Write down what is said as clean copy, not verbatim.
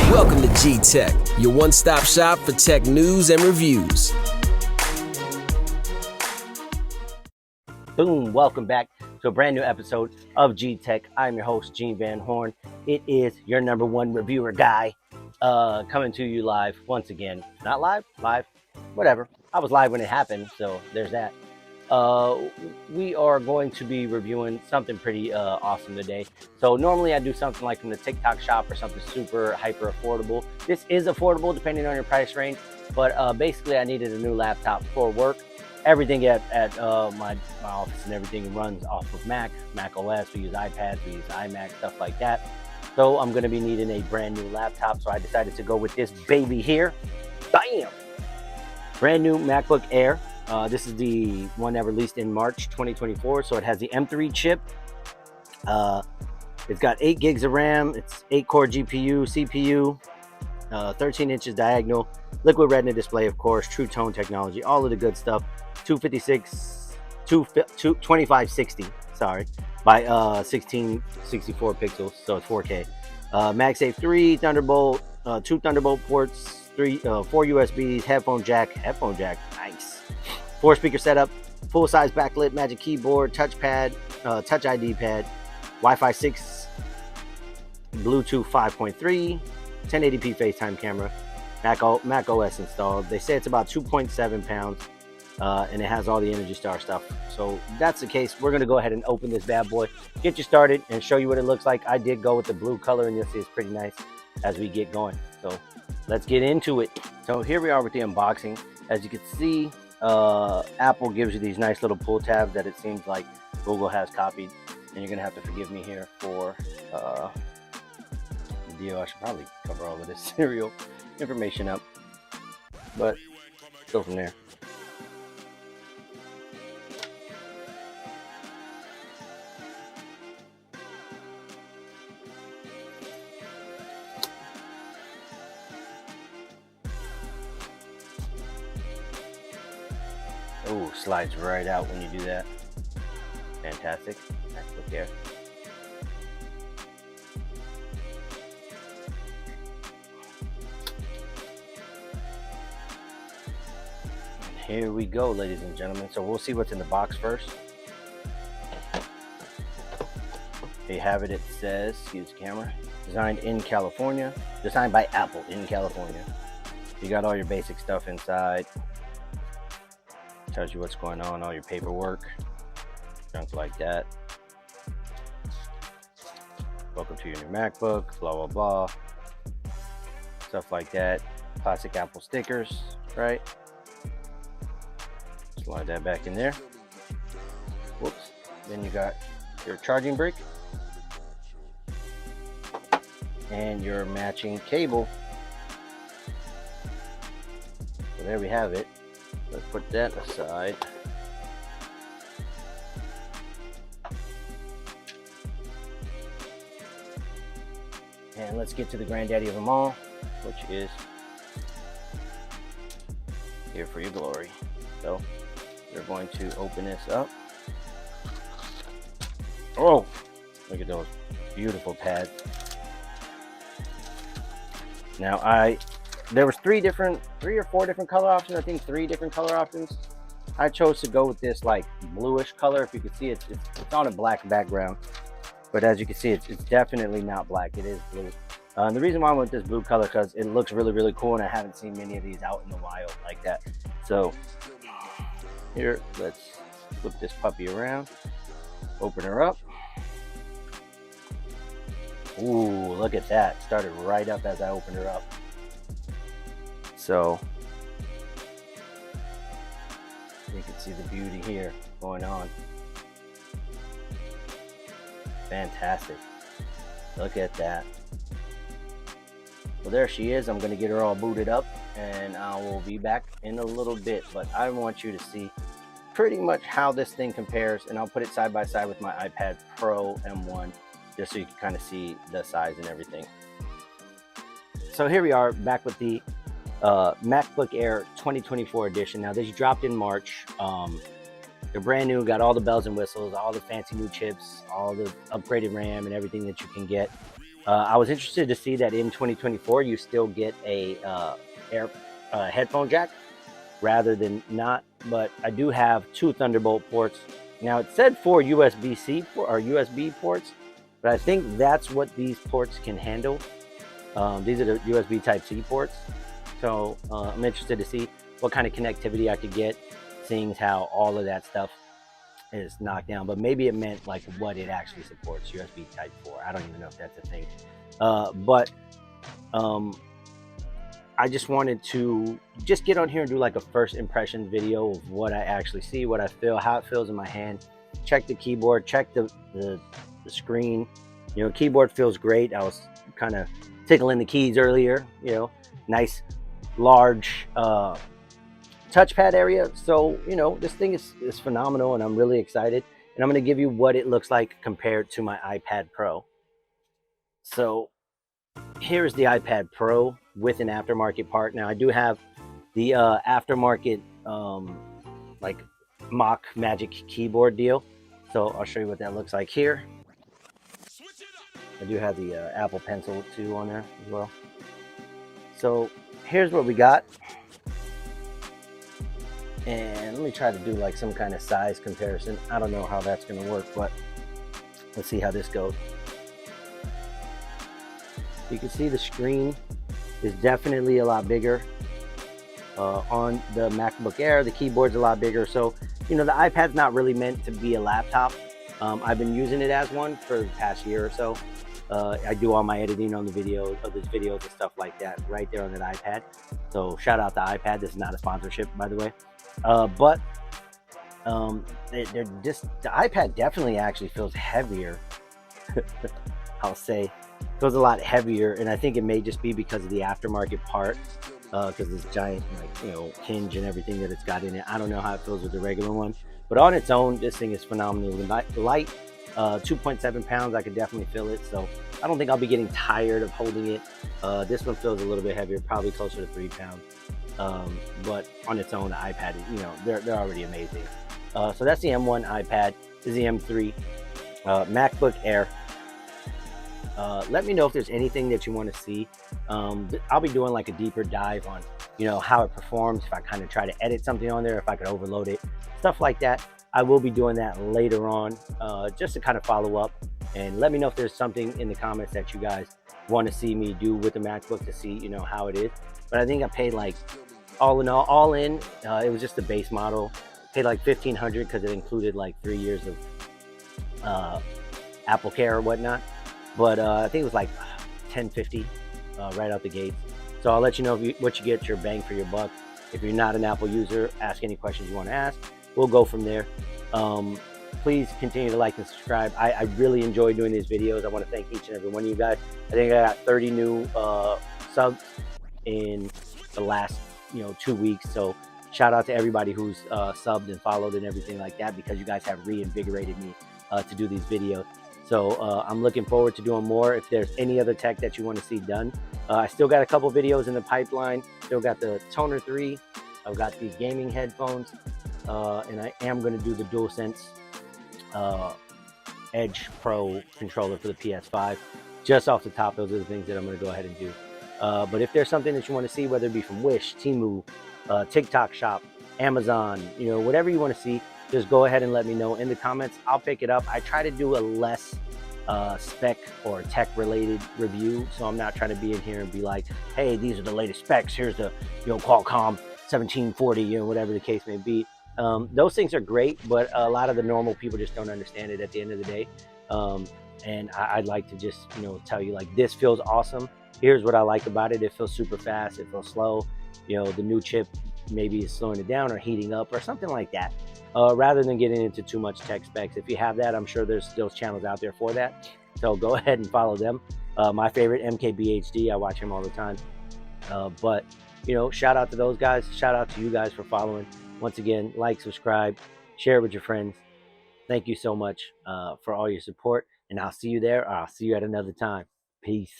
Welcome to G Tech, your one-stop shop for tech news and reviews. Boom, welcome back to a brand new episode of G Tech. I'm your host, Gene Van Horn. It is your number one reviewer guy, coming to you live once again. Not live, whatever. I was live when it happened, so there's that. We are going to be reviewing something pretty awesome today. So normally I do something like from the TikTok shop or something super hyper affordable. This is affordable depending on your price range, but basically I needed a new laptop for work. Everything at my office and everything runs off of Mac OS. We use iPads, we use iMac, stuff like that. So I'm going to be needing a brand new laptop. So I decided to go with this baby here. Bam! Brand new MacBook Air. This is the one that released in March 2024. So it has the M3 chip. It's got 8 gigs of RAM. It's 8-core GPU, CPU, 13 inches diagonal, liquid retina display, of course, True Tone technology, all of the good stuff. 2560, by 1664 pixels, so it's 4K. MagSafe 3, Thunderbolt, 2 Thunderbolt ports, 4 USBs, headphone jack, nice. 4 speaker setup, full size backlit Magic Keyboard, touchpad, Touch ID pad, Wi-Fi 6, Bluetooth 5.3, 1080p FaceTime camera, Mac OS installed. They say it's about 2.7 pounds. And it has all the Energy Star stuff. So if that's the case, we're going to go ahead and open this bad boy, get you started, and show you what it looks like. I did go with the blue color, and you'll see it's pretty nice as we get going. So let's get into it. So here we are with the unboxing. As you can see, Apple gives you these nice little pull tabs that it seems like Google has copied. And you're going to have to forgive me here for the deal. I should probably cover all of this serial information up, but go from there. Oh, slides right out when you do that. Fantastic. MacBook Air. And here we go, ladies and gentlemen. So we'll see what's in the box first. There you have it. It says, excuse the camera, designed in California. Designed by Apple in California. You got all your basic stuff inside. Tells you what's going on, all your paperwork, junk like that. Welcome to your new MacBook, blah, blah, blah. Stuff like that. Classic Apple stickers, right? Slide that back in there. Whoops. Then you got your charging brick and your matching cable. So there we have it. Let's put that aside. And let's get to the granddaddy of them all, which is Here for Your Glory. So we're going to open this up. Oh, look at those beautiful pads. Now there was 3 or 4 different color options. I think 3 different color options. I chose to go with this like bluish color. If you can see, it's on a black background, but as you can see, it's definitely not black. It is blue. The reason why I went this blue color because it looks really, really cool, and I haven't seen many of these out in the wild like that. So here, let's flip this puppy around. Open her up. Ooh, look at that. Started right up as I opened her up. So you can see the beauty here going on. Fantastic. Look at that. Well, there she is. I'm going to get her all booted up, and I will be back in a little bit. But I want you to see pretty much how this thing compares, and I'll put it side by side with my iPad Pro M1 just so you can kind of see the size and everything. So here we are back with the MacBook Air 2024 edition. Now this dropped in March. They're brand new, got all the bells and whistles, all the fancy new chips, all the upgraded RAM and everything that you can get. I was interested to see that in 2024 you still get a headphone jack rather than not, but I do have 2 Thunderbolt ports. Now it said 4 USB-C or USB ports, but I think that's what these ports can handle. These are the USB Type-C ports. So I'm interested to see what kind of connectivity I could get, seeing how all of that stuff is knocked down. But maybe it meant like what it actually supports, USB Type 4. I don't even know if that's a thing. But I just wanted to just get on here and do like a first impression video of what I actually see, what I feel, how it feels in my hand. Check the keyboard, check the screen. You know, keyboard feels great. I was kind of tickling the keys earlier. You know, nice, large touchpad area. So, you know, this thing is phenomenal, and I'm really excited. And I'm going to give you what it looks like compared to my iPad Pro. So here's the iPad Pro with an aftermarket part. Now I do have the aftermarket like mock Magic keyboard deal. So I'll show you what that looks like here. I do have the Apple Pencil too on there as well. So here's what we got. And let me try to do like some kind of size comparison. I don't know how that's going to work, but let's see how this goes. You can see the screen is definitely a lot bigger on the MacBook Air. The keyboard's a lot bigger. So, you know, the iPad's not really meant to be a laptop. I've been using it as one for the past year or so. I do all my editing on the videos and stuff like that right there on that iPad. So shout out to iPad. This is not a sponsorship, by the way. But they're just, the iPad definitely actually feels heavier. I'll say feels a lot heavier, and I think it may just be because of the aftermarket part, because this giant, like, you know, hinge and everything that it's got in it. I don't know how it feels with the regular one, but on its own, this thing is phenomenally light. 2.7 pounds. I could definitely feel it, so I don't think I'll be getting tired of holding it. This one feels a little bit heavier, probably closer to 3 pounds. But on its own, the iPad, you know, they're already amazing. So that's the M1 iPad. This is the M3 MacBook Air. Let me know if there's anything that you want to see. I'll be doing like a deeper dive on, you know, how it performs, if I kind of try to edit something on there, if I could overload it, stuff like that. I will be doing that later on, just to kind of follow up, and let me know if there's something in the comments that you guys want to see me do with the MacBook to see, you know, how it is. But I think I paid like, all in, it was just the base model. Paid like $1,500 because it included like 3 years of Apple Care or whatnot. But I think it was like $10.50 right out the gate. So I'll let you know what you get your bang for your buck. If you're not an Apple user, ask any questions you want to ask. We'll go from there. Please continue to like and subscribe. I really enjoy doing these videos. I want to thank each and every one of you guys. I think I got 30 new subs in the last 2 weeks. So shout out to everybody who's subbed and followed and everything like that, because you guys have reinvigorated me to do these videos. So I'm looking forward to doing more. If there's any other tech that you want to see done, I still got a couple videos in the pipeline. Still got the Toner 3. I've got the gaming headphones, and I am going to do the DualSense Edge Pro controller for the PS5. Just off the top, those are the things that I'm going to go ahead and do. But if there's something that you want to see, whether it be from Wish, Temu, TikTok Shop, Amazon, whatever you want to see, just go ahead and let me know in the comments. I'll pick it up. I try to do a less spec or tech related review, so I'm not trying to be in here and be like, hey, these are the latest specs, here's the Qualcomm 1740, whatever the case may be. Those things are great, but a lot of the normal people just don't understand it at the end of the day. And I'd like to just tell you, like, this feels awesome. Here's what I like about it. It feels super fast. It feels slow. The new chip maybe is slowing it down or heating up or something like that. Rather than getting into too much tech specs. If you have that, I'm sure there's still channels out there for that. So go ahead and follow them. My favorite, MKBHD, I watch him all the time. But shout out to those guys. Shout out to you guys for following. Once again, like, subscribe, share it with your friends. Thank you so much for all your support. And I'll see you there, or I'll see you at another time. Peace.